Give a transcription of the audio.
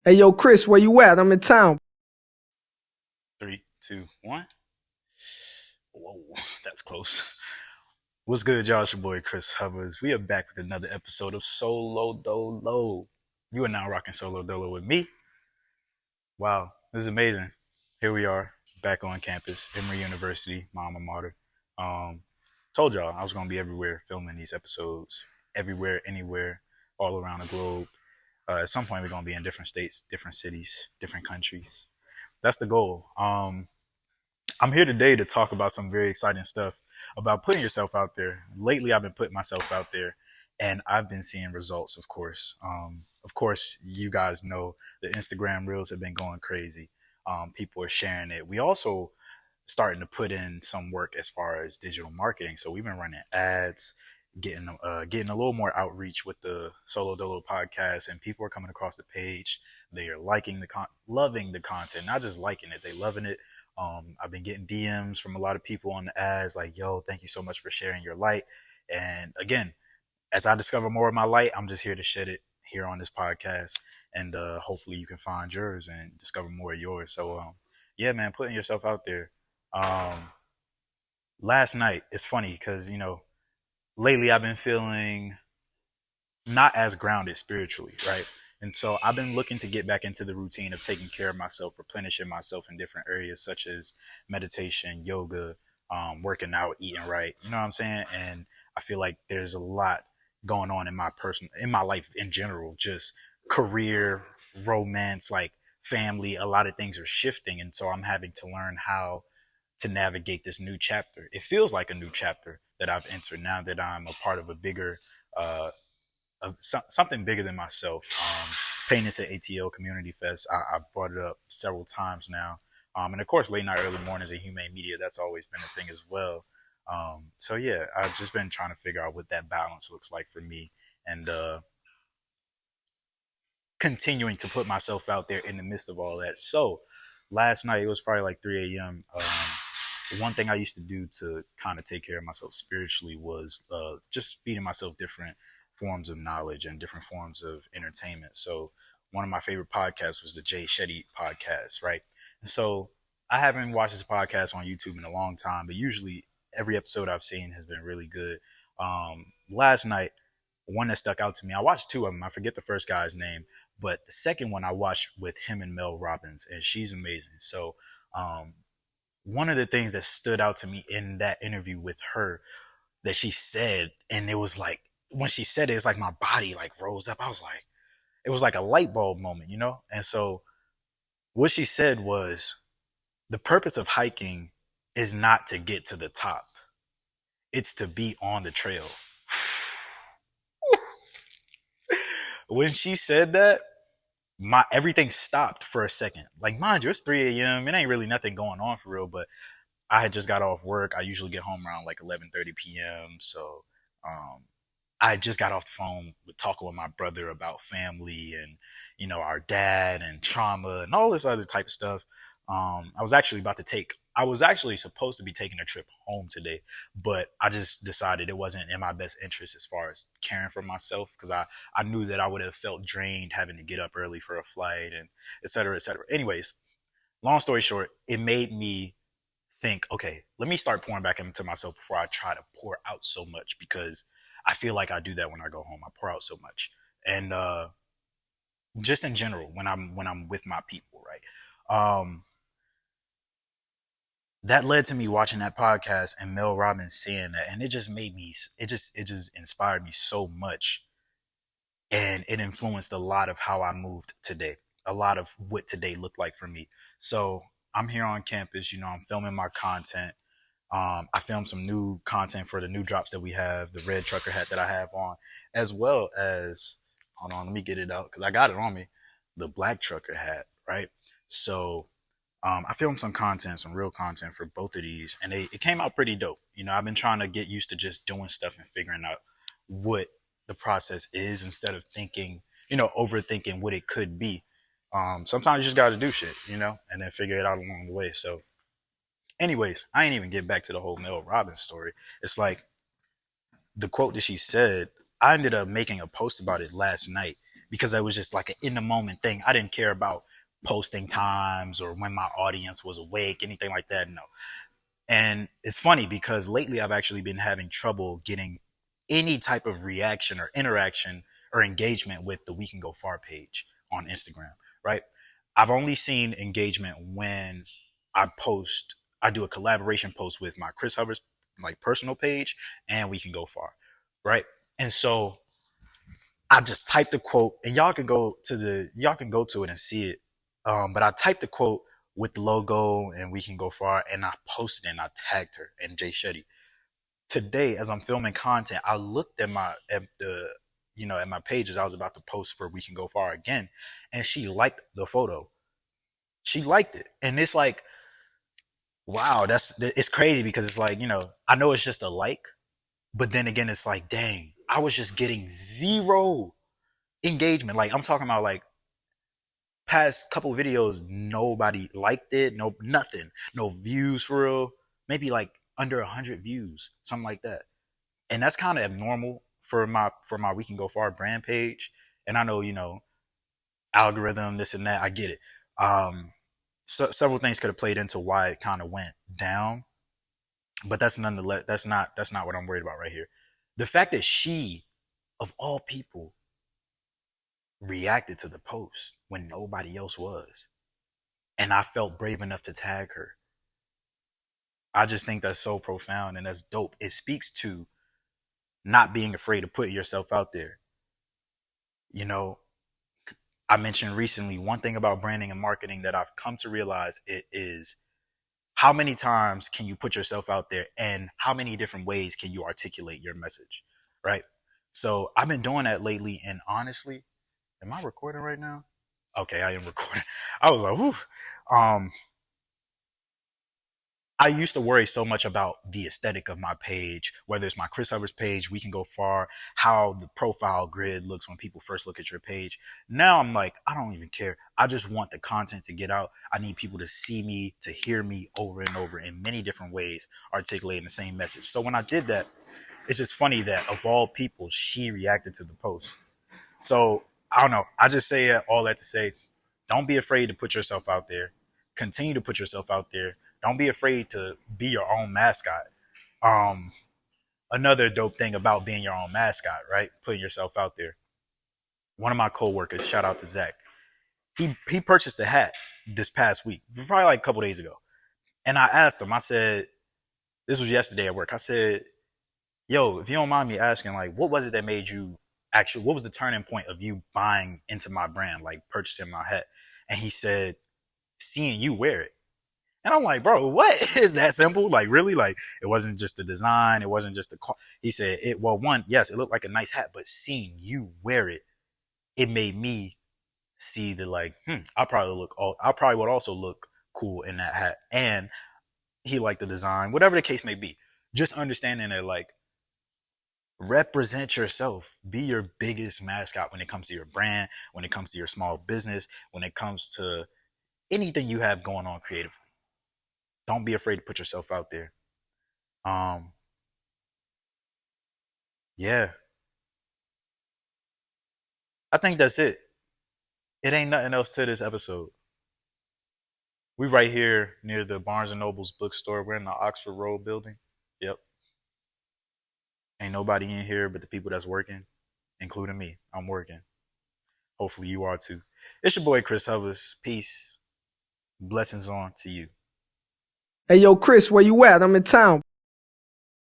Hey, yo, Chris, where you at? I'm in town. Three, two, one. Whoa, that's close. What's good, y'all? It's your boy Chris Hovers. We are back with another episode of Solo Dolo. You are now rocking Solo Dolo with me. Wow, this is amazing. Here we are, back on campus, Emory University, my alma mater. Um, Told y'all I was gonna be everywhere filming these episodes, everywhere, anywhere, all around the globe. At some point, we're gonna be in different states, different cities, different countries. That's the goal. I'm here today to talk about some very exciting stuff about putting yourself out there. Lately, I've been putting myself out there, and I've been seeing results. Of course, you guys know the Instagram reels have been going crazy. People are sharing it. We also starting to put in some work as far as digital marketing. So we've been running ads, getting a little more outreach with the Solo Dolo podcast, and people are coming across the page. They are liking loving the content, not just liking it, they loving it. I've been getting DMs from a lot of people on the ads like, "Yo, thank you so much for sharing your light." And again, as I discover more of my light, I'm just here to shed it here on this podcast, and hopefully you can find yours and discover more of yours. So, yeah, man, putting yourself out there. Um, Last night, it's funny because lately I've been feeling not as grounded spiritually, right? And so I've been looking to get back into the routine of taking care of myself, replenishing myself in different areas such as meditation, yoga, working out, eating right. You know what I'm saying? And I feel like there's a lot going on in my life in general, just career, romance, like family. A lot of things are shifting, and so I'm having to learn how to navigate this new chapter. It feels like a new chapter that I've entered now that I'm a part of a bigger uh, something bigger than myself. Paying this at ATL Community Fest, I brought it up several times now. And of course, late night, early mornings and humane media, that's always been a thing as well. So yeah, I've just been trying to figure out what that balance looks like for me, and continuing to put myself out there in the midst of all that. So last night, it was probably like 3 a.m. One thing I used to do to kind of take care of myself spiritually was just feeding myself different forms of knowledge and different forms of entertainment. So one of my favorite podcasts was the Jay Shetty podcast, right? And so I haven't watched this podcast on YouTube in a long time, but usually every episode I've seen has been really good. Last night, one that stuck out to me, I watched two of them. I forget the first guy's name, but the second one I watched with him and Mel Robbins, and she's amazing. So um, one of the things that stood out to me in that interview with her that she said, and it was like when she said it, it's like my body like rose up. I was like, it was like a light bulb moment, you know? And so what she said was the purpose of hiking is not to get to the top, it's to be on the trail. When she said that, my everything stopped for a second. Like, mind you, it's 3 a.m. It ain't really nothing going on for real, but I had just got off work. I usually get home around like 11:30 p.m. So um, I just got off the phone with talking with my brother about family and our dad and trauma and all this other type of stuff. I was actually supposed to be taking a trip home today, but I just decided it wasn't in my best interest as far as caring for myself because I knew that I would have felt drained having to get up early for a flight and et cetera, et cetera. Anyways, long story short, it made me think, okay, let me start pouring back into myself before I try to pour out so much because I feel like I do that when I go home. I pour out so much. And just in general, when I'm with my people, right? Um, that led to me watching that podcast and Mel Robbins saying that, and it just made me, it just inspired me so much, and it influenced a lot of how I moved today, a lot of what today looked like for me. So I'm here on campus, I'm filming my content. I filmed some new content for the new drops that we have, the red trucker hat that I have on, as well as, hold on, let me get it out because I got it on me, the black trucker hat, right? So I filmed some content, some real content for both of these, and it came out pretty dope. I've been trying to get used to just doing stuff and figuring out what the process is instead of thinking, overthinking what it could be. Sometimes you just got to do shit, and then figure it out along the way. So anyways, I ain't even get back to the whole Mel Robbins story. It's like the quote that she said, I ended up making a post about it last night. because it was just like an in the moment thing. I didn't care about posting times or when my audience was awake, anything like that. No. And it's funny because lately I've actually been having trouble getting any type of reaction or interaction or engagement with the We Can Go Far page on Instagram, right? I've only seen engagement when I do a collaboration post with my Chris Hovers like personal page and We Can Go Far, right? And so I just typed the quote, and y'all can go to it and see it. But I typed the quote with the logo and We Can Go Far, and I posted it and I tagged her and Jay Shetty. Today, as I'm filming content, I looked at at my pages I was about to post for We Can Go Far again, and she liked the photo. She liked it, and it's like, wow, it's crazy because it's like, I know it's just a like, but then again, it's like, dang, I was just getting zero engagement. Like I'm talking about like past couple videos, nobody liked it, no nothing, no views for real, maybe like under 100 views, something like that. And that's kind of abnormal for my We Can Go Far brand page. And I know, algorithm, this and that, I get it. Several things could have played into why it kind of went down, but that's not what I'm worried about right here. The fact that she, of all people, reacted to the post when nobody else was, and I felt brave enough to tag her. I just think that's so profound and that's dope. It speaks to not being afraid to put yourself out there. I mentioned recently one thing about branding and marketing that I've come to realize it is how many times can you put yourself out there and how many different ways can you articulate your message, right? So I've been doing that lately, and honestly, am I recording right now? Okay, I am recording. I was like, whew. I used to worry so much about the aesthetic of my page, whether it's my Chris Hovers page, We Can Go Far, how the profile grid looks when people first look at your page. Now I'm like, I don't even care. I just want the content to get out. I need people to see me, to hear me over and over in many different ways, articulating the same message. So when I did that, it's just funny that of all people, she reacted to the post. So I don't know. I just say all that to say, don't be afraid to put yourself out there. Continue to put yourself out there. Don't be afraid to be your own mascot. Um, Another dope thing about being your own mascot, right? Putting yourself out there. One of my coworkers, shout out to Zach, he purchased a hat this past week, probably like a couple days ago. And I asked him, I said, this was yesterday at work. I said, yo, if you don't mind me asking, like, what was it that made you what was the turning point of you buying into my brand, like purchasing my hat? And he said, seeing you wear it. And I'm like, bro, what is that simple? Like, really? Like, it wasn't just the design. It wasn't just the He said, one, yes, it looked like a nice hat, but seeing you wear it, it made me see that, like, I probably would also look cool in that hat. And he liked the design, whatever the case may be. Just understanding that, like, represent yourself. Be your biggest mascot when it comes to your brand, when it comes to your small business, when it comes to anything you have going on creatively. Don't be afraid to put yourself out there. Yeah, I think that's it. It ain't nothing else to this episode. We right here near the Barnes and Noble's bookstore. We're in the Oxford Road building. Yep. Ain't nobody in here but the people that's working, including me. I'm working. Hopefully you are too. It's your boy Chris Hovers. Peace. Blessings on to you. Hey, yo, Chris, where you at? I'm in town.